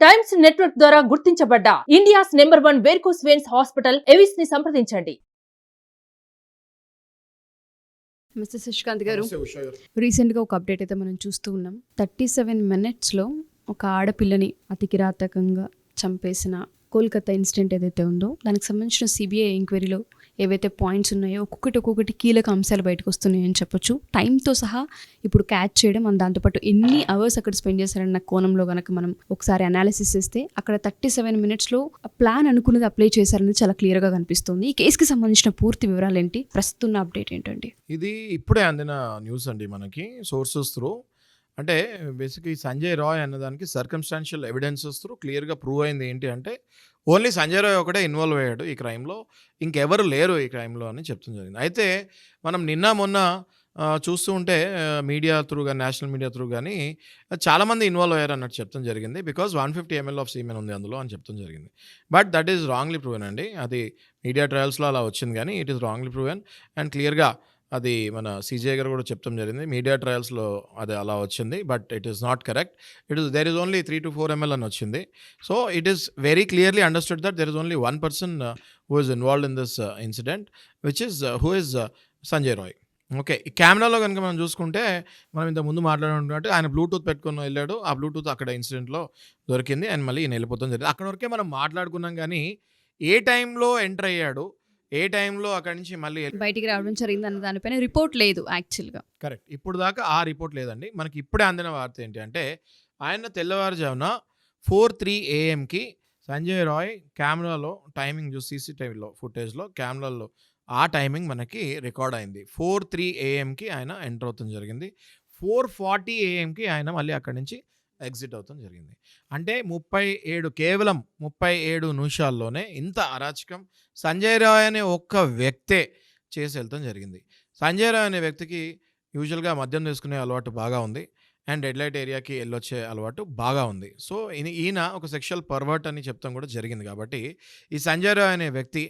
Times network ద్వారా గుర్తించబడ్డ India's number 1 varicose veins hospital Avis ని సంప్రదించండి. మిస్టర్ శశికాంత్ గారు, రీసెంట్గా ఒక అప్డేట్ అయితే మనం చూస్తూ ఉన్నాం. 37 minutesలో ఒక ఆడపిల్లని అతి కిరాతకంగా చంపేసిన కోల్కతా ఇన్సిడెంట్ ఏదైతే ఉందో దానికి సంబంధించిన సిబిఐ ఎంక్వైరీలో ఏవైతే పాయింట్స్ ఉన్నాయో ఒక్కొక్కటి కీలక అంశాలు బయటకు వస్తున్నాయని చెప్పొచ్చు. టైంతో సహా ఇప్పుడు క్యాచ్ చేయడం అండ్ దాంతోపాటు ఎన్ని అవర్స్ అక్కడ స్పెండ్ చేశారన్న కోణంలో కనుక మనం ఒకసారి అనాలిసిస్ చేస్తే అక్కడ 37 minutesలో ప్లాన్ అనుకున్నది అప్లై చేశారనేది చాలా క్లియర్గా కనిపిస్తుంది. ఈ కేసుకి సంబంధించిన పూర్తి వివరాలు ఏంటి, ప్రస్తుతం అప్డేట్ ఏంటండి? ఇది ఇప్పుడే అందిన న్యూస్ అండి మనకి సోర్సెస్ త్రూ. అంటే బేసిక్గా ఈ సంజయ్ రాయ్ అన్నదానికి సర్కమ్స్టాన్షియల్ ఎవిడెన్సెస్ త్రూ క్లియర్గా ప్రూవ్ అయింది ఏంటి అంటే ఓన్లీ సంజయ్ రాయ్ ఒకటే ఇన్వాల్వ్ అయ్యాడు ఈ క్రైమ్లో, ఇంకెవరు లేరు ఈ క్రైమ్లో అని చెప్తుంది జరిగింది. అయితే మనం నిన్న మొన్న చూస్తూ ఉంటే మీడియా త్రూ కానీ నేషనల్ మీడియా త్రూ కానీ చాలామంది ఇన్వాల్వ్ అయ్యారు అన్నట్టు చెప్తాం జరిగింది. బికాజ్ 150 ml ఆఫ్ సీమెన్ ఉంది అందులో అని చెప్తాం జరిగింది. But that is wrongly proven అండి. అది మీడియా ట్రయల్స్లో అలా వచ్చింది కానీ it is wrongly proven and క్లియర్గా అది మన సీజే గారు కూడా చెప్తాం జరిగింది. మీడియా ట్రయల్స్లో అది అలా వచ్చింది, but it is not correct. There is only 3 to 4 ml అని వచ్చింది. So it is very clearly understood that there is only one person who is involved in this incident which is who is Sanjay Rai. Okay, ఈ కెమెరాలో కనుక మనం చూసుకుంటే మనం ఇంత ముందు మాట్లాడుకుంటే ఆయన బ్లూటూత్ పెట్టుకొని వెళ్ళాడు. ఆ బ్లూటూత్ అక్కడ ఇన్సిడెంట్లో దొరికింది అండ్ మళ్ళీ ఈయన వెళ్ళిపోతాం జరిగింది. అక్కడ వరకే మనం మాట్లాడుకున్నాం కానీ ఏ టైంలో ఎంటర్ అయ్యాడు, ఏ టైంలో అక్కడి నుంచి మళ్ళీ బయటికి రావడం జరిగింది అన్న దానిపైన రిపోర్ట్ లేదు యాక్చువల్గా. కరెక్ట్, ఇప్పుడు దాకా ఆ రిపోర్ట్ లేదండి. మనకి ఇప్పుడే అందిన వార్త ఏంటి అంటే ఆయన తెల్లవారుజామున 4:03 AM సంజయ్ రాయ్ కెమెరాలో టైమింగ్ చూసి సీసీటీవీలో ఫుటేజ్లో కెమెరాలో ఆ టైమింగ్ మనకి రికార్డ్ అయింది. 4:03 AM ఆయన ఎంటర్ అవుతుంది జరిగింది. 4:40 AM ఆయన మళ్ళీ అక్కడి నుంచి ఎగ్జిట్ అవుతాం జరిగింది. అంటే కేవలం 37 నిమిషాల్లోనే ఇంత అరాచకం సంజయ్ రాయ్ అనే ఒక్క వ్యక్తే చేసి వెళ్తాం జరిగింది. సంజయ్ రాయ్ అనే వ్యక్తికి యూజువల్గా మద్యం తీసుకునే అలవాటు బాగా ఉంది అండ్ రెడ్ లైట్ ఏరియాకి వెళ్ళొచ్చే అలవాటు బాగా ఉంది. సో ఈయన ఒక సెక్షువల్ పర్వర్ట్ అని చెప్తాం కూడా జరిగింది. కాబట్టి ఈ సంజయ్ రాయ్ అనే వ్యక్తి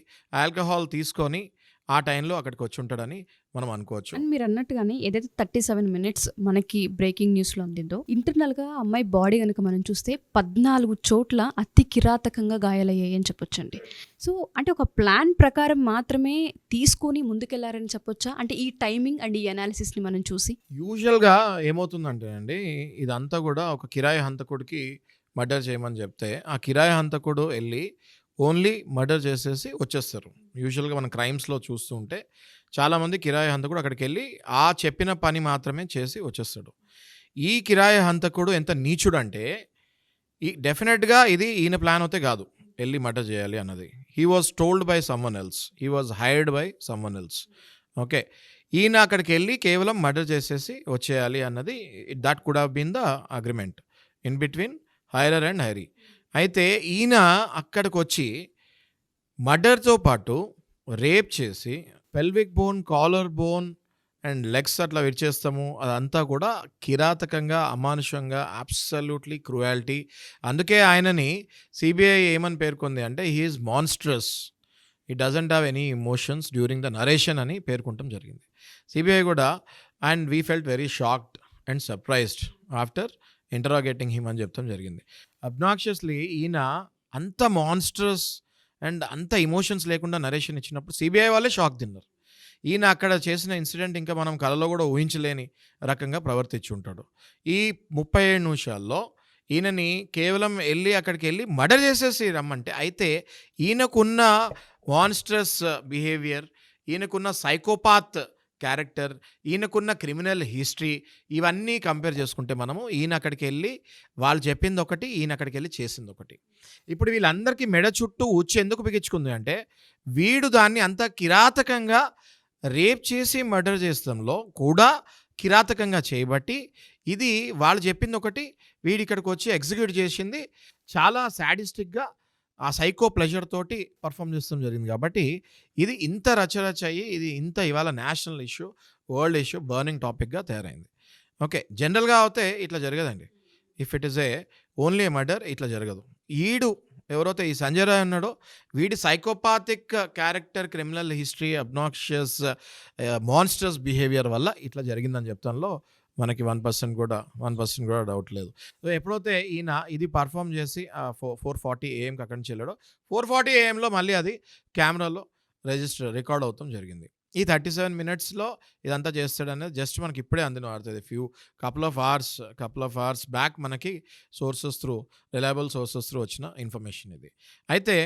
ఆల్కహాల్ తీసుకొని ఆ టైంలో అక్కడికి వచ్చి ఉంటాడని మనం అనుకోవచ్చు. అండ్ మీరు అన్నట్టుగానే ఏదైతే 37 minutes మనకి బ్రేకింగ్ న్యూస్లో అందిందో ఇంటర్నల్గా అమ్మాయి బాడీ కనుక మనం చూస్తే 14 చోట్ల అతి కిరాతకంగా గాయాలయ్యాయి అని చెప్పొచ్చండి. సో అంటే ఒక ప్లాన్ ప్రకారం మాత్రమే తీసుకొని ముందుకెళ్లారని చెప్పొచ్చా? అంటే ఈ టైమింగ్ అండ్ ఈ అనాలిసిస్ని మనం చూసి యూజువల్గా ఏమవుతుందంటే అండి, ఇదంతా కూడా ఒక కిరాయి హంతకుడికి మర్డర్ చేయమని చెప్తే ఆ కిరాయి హంతకుడు వెళ్ళి ఓన్లీ మర్డర్ చేసేసి వచ్చేస్తారు. యూజువల్గా మనం క్రైమ్స్లో చూస్తూ ఉంటే చాలామంది కిరాయి హంతకుడు అక్కడికి వెళ్ళి ఆ చెప్పిన పని మాత్రమే చేసి వచ్చేస్తాడు. ఈ కిరాయి హంతకుడు ఎంత నీచుడు అంటే డెఫినెట్గా ఇది ఈయన ప్లాన్ అయితే కాదు వెళ్ళి మర్డర్ చేయాలి అన్నది. He was told by someone else, he was hired by someone else. Okay, ఈయన అక్కడికి వెళ్ళి కేవలం మర్డర్ చేసేసి వచ్చేయాలి అన్నది that could have been the agreement in between hirer and hiree. అయితే ఈయన అక్కడికి వచ్చి మర్డర్తో పాటు రేప్ చేసి pelvic bone, collar bone and legs అట్లా విరిచేస్తాము. అదంతా కూడా కిరాతకంగా, అమానుషంగా, అబ్సల్యూట్లీ క్రూయాలిటీ. అందుకే ఆయనని సిబిఐ ఏమని పేర్కొంది అంటే he is monstrous, he doesn't have any emotions during the narration అని పేర్కొనడం జరిగింది సిబిఐ కూడా. And we felt very shocked and surprised after interrogating him అని చెప్తాం జరిగింది. అబ్నాక్షియస్లీ ఈయన అంత మాన్స్టర్స్ అండ్ అంత ఇమోషన్స్ లేకుండా నరేషన్ ఇచ్చినప్పుడు సిబిఐ వాళ్ళే షాక్ తిన్నారు. ఈయన అక్కడ చేసిన ఇన్సిడెంట్ ఇంకా మనం కళలో కూడా ఊహించలేని రకంగా ప్రవర్తించి ఉంటాడు. ఈ 37 నిమిషాల్లో ఈయనని కేవలం వెళ్ళి అక్కడికి వెళ్ళి మర్డర్ చేసేసి రమ్మంటే, అయితే ఈయనకున్న మాన్స్టర్స్ బిహేవియర్, ఈయనకున్న సైకోపాత్ క్యారెక్టర్, ఈయనకున్న క్రిమినల్ హిస్టరీ ఇవన్నీ కంపేర్ చేసుకుంటే మనము ఈయన అక్కడికి వెళ్ళి వాళ్ళు చెప్పింది ఒకటి, ఈయన అక్కడికి వెళ్ళి చేసింది ఒకటి. ఇప్పుడు వీళ్ళందరికీ మెడ చుట్టూ ఉచ్చి ఎందుకు బిగించుకుంది అంటే వీడు దాన్ని అంత కిరాతకంగా రేప్ చేసి మర్డర్ చేసడంలో కూడా కిరాతకంగా చేయబట్టి ఇది వాళ్ళు చెప్పింది ఒకటి, వీడి ఇక్కడికి వచ్చి ఎగ్జిక్యూట్ చేసింది చాలా సాడిస్టిక్గా ఆ సైకో ప్లెజర్ తోటి పర్ఫామ్ చేస్తాం జరిగింది. కాబట్టి ఇది ఇంత రచరచ అయ్యి ఇది ఇంత ఇవాళ national issue, world issue, burning టాపిక్గా తయారైంది. ఓకే, జనరల్గా అయితే ఇట్లా జరగదండి. If it is only a murder ఇట్లా జరగదు. ఈడు ఎవరైతే ఈ సంజయ్ రాయ్ ఉన్నాడో వీడి psychopathic character, criminal history, obnoxious monsters behaviour వల్ల ఇట్లా జరిగిందని చెప్తానులో మనకి 1% కూడా డౌట్ లేదు. సో ఎప్పుడైతే ఈయన ఇది పర్ఫామ్ చేసి 4:40 AM అక్కడి నుంచి వెళ్ళాడో 4:40 AMలో మళ్ళీ అది కెమెరాలో రికార్డ్ అవుతాం జరిగింది. ఈ 37 మినిట్స్లో ఇదంతా చేస్తాడనేది జస్ట్ మనకి ఇప్పుడే అందిన వార్త. కపుల్ ఆఫ్ అవర్స్ బ్యాక్ మనకి రిలయబుల్ సోర్సెస్ త్రూ వచ్చిన ఇన్ఫర్మేషన్ ఇది. అయితే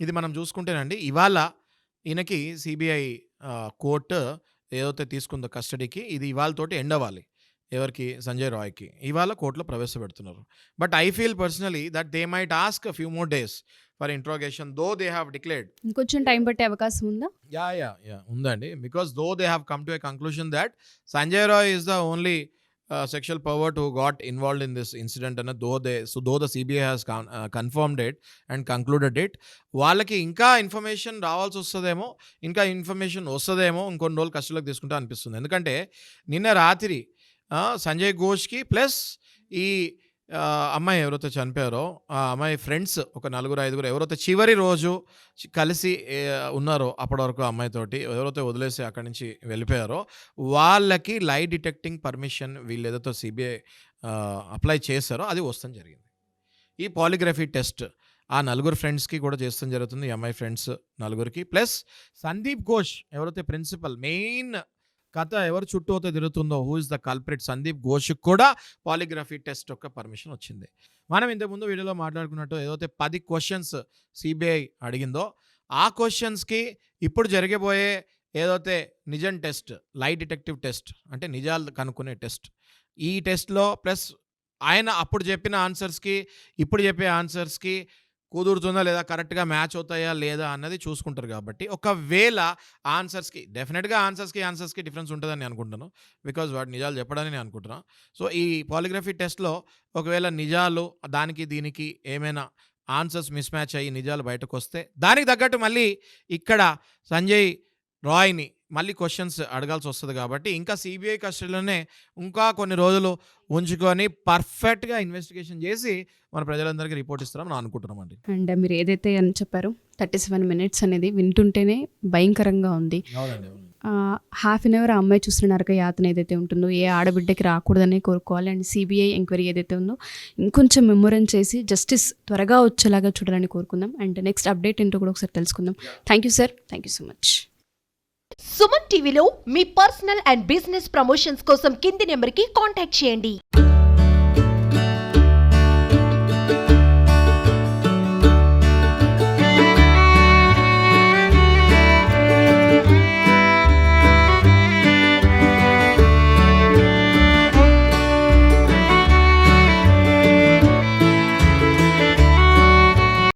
ఇది మనం చూసుకుంటేనండి, ఇవాళ ఈయనకి సిబిఐ కోర్టు ఏదైతే తీసుకుందో కస్టడీకి, ఇది ఇవాళతోటి ఎండ్ అవ్వాలి. ఎవరికి? సంజయ్ రాయ్కి ఇవాళ కోర్టులో ప్రవేశపెడుతున్నారు. But I feel personally that they might ask few more days for interrogation, though they have declared. ఇంకొంచెం టైం పట్టే అవకాశం ఉందా? యా ఉందండి. Because though they have come to a conclusion that Sanjay Roy is the only sexual pervert who got involved in this incident, and though the CBI has confirmed it and concluded it, వాళ్ళకి ఇంకా information రావాల్సి వస్తుందేమో, ఇంకొన్ని రోజులు కస్టడీలోకి తీసుకుంటా అనిపిస్తుంది. ఎందుకంటే నిన్న రాత్రి సంజయ్ ఘోష్కి ప్లస్ ఈ అమ్మాయి ఎవరైతే చనిపోయారో ఆ అమ్మాయి ఫ్రెండ్స్ ఒక 4-5 ఎవరైతే చివరి రోజు కలిసి ఉన్నారో అప్పటి వరకు అమ్మాయితోటి, ఎవరైతే వదిలేసి అక్కడి నుంచి వెళ్ళిపోయారో వాళ్ళకి లై డిటెక్టింగ్ పర్మిషన్ వీళ్ళు ఏదైతే సిబిఐ అప్లై చేశారో అది వస్తాం జరిగింది. ఈ పాలిగ్రఫీ టెస్ట్ ఆ 4 ఫ్రెండ్స్కి కూడా చేస్తాం జరుగుతుంది. ఈ అమ్మాయి ఫ్రెండ్స్ 4కి ప్లస్ సందీప్ ఘోష్ ఎవరైతే ప్రిన్సిపల్ మెయిన్ కథ ఎవరు చుట్టూ అయితే తిరుగుతుందో, who is the culprit Sandeep ఘోష్కి కూడా పాలిగ్రఫీ టెస్ట్ యొక్క పర్మిషన్ వచ్చింది. మనం ఇంతకుముందు వీడియోలో మాట్లాడుకున్నట్టు ఏదైతే 10 క్వశ్చన్స్ సిబిఐ అడిగిందో ఆ క్వశ్చన్స్కి ఇప్పుడు జరగబోయే ఏదైతే నిజం టెస్ట్, లై డిటెక్టివ్ టెస్ట్ అంటే నిజాలు కనుక్కునే టెస్ట్, ఈ టెస్ట్లో ప్లస్ ఆయన అప్పుడు చెప్పిన ఆన్సర్స్కి ఇప్పుడు చెప్పే ఆన్సర్స్కి కుదురుతుందా లేదా, కరెక్ట్గా మ్యాచ్ అవుతాయా లేదా అన్నది చూసుకుంటారు. కాబట్టి ఒకవేళ డెఫినెట్గా ఆన్సర్స్కి డిఫరెన్స్ ఉంటుందని నేను అనుకుంటాను. బికాజ్ వాడు నిజాలు చెప్పడాన్ని నేను అనుకుంటున్నాను. సో ఈ పాలిగ్రఫీ టెస్ట్లో ఒకవేళ నిజాలు దానికి దీనికి ఏమైనా ఆన్సర్స్ మిస్ మ్యాచ్ అయ్యి నిజాలు బయటకు వస్తే దానికి తగ్గట్టు మళ్ళీ ఇక్కడ సంజయ్ రాయ్ని మళ్ళీ క్వశ్చన్స్ అడగాల్సి వస్తుంది. కాబట్టి ఇంకా సిబిఐ కస్టడీలోనే ఇంకా కొన్ని రోజులు ఉంచుకొని పర్ఫెక్ట్గా ఇన్వెస్టిగేషన్ చేసి మన ప్రజలందరికీ రిపోర్ట్ ఇస్తారని అనుకుంటున్నామండి. అండ్ మీరు ఏదైతే అని చెప్పారో 37 మినిట్స్ అనేది వింటుంటేనే భయంకరంగా ఉంది. హాఫ్ అన్ అవర్ ఆ అమ్మాయి చూసిన నరక యాతన ఏదైతే ఉంటుందో ఏ ఆడబిడ్డకి రాకూడదని కోరుకోవాలి. అండ్ సిబిఐ ఎంక్వైరీ ఏదైతే ఉందో ఇంకొంచెం మెమోరం చేసి జస్టిస్ త్వరగా వచ్చేలాగా చూడాలని కోరుకుందాం. అండ్ నెక్స్ట్ అప్డేట్ ఏంటో కూడా ఒకసారి తెలుసుకుందాం. Thank you sir, thank you so much. Suman టీవీలో మీ పర్సనల్ అండ్ బిజినెస్ ప్రమోషన్స్ కోసం కింది నెంబర్కి కాంటాక్ట్ చేయండి.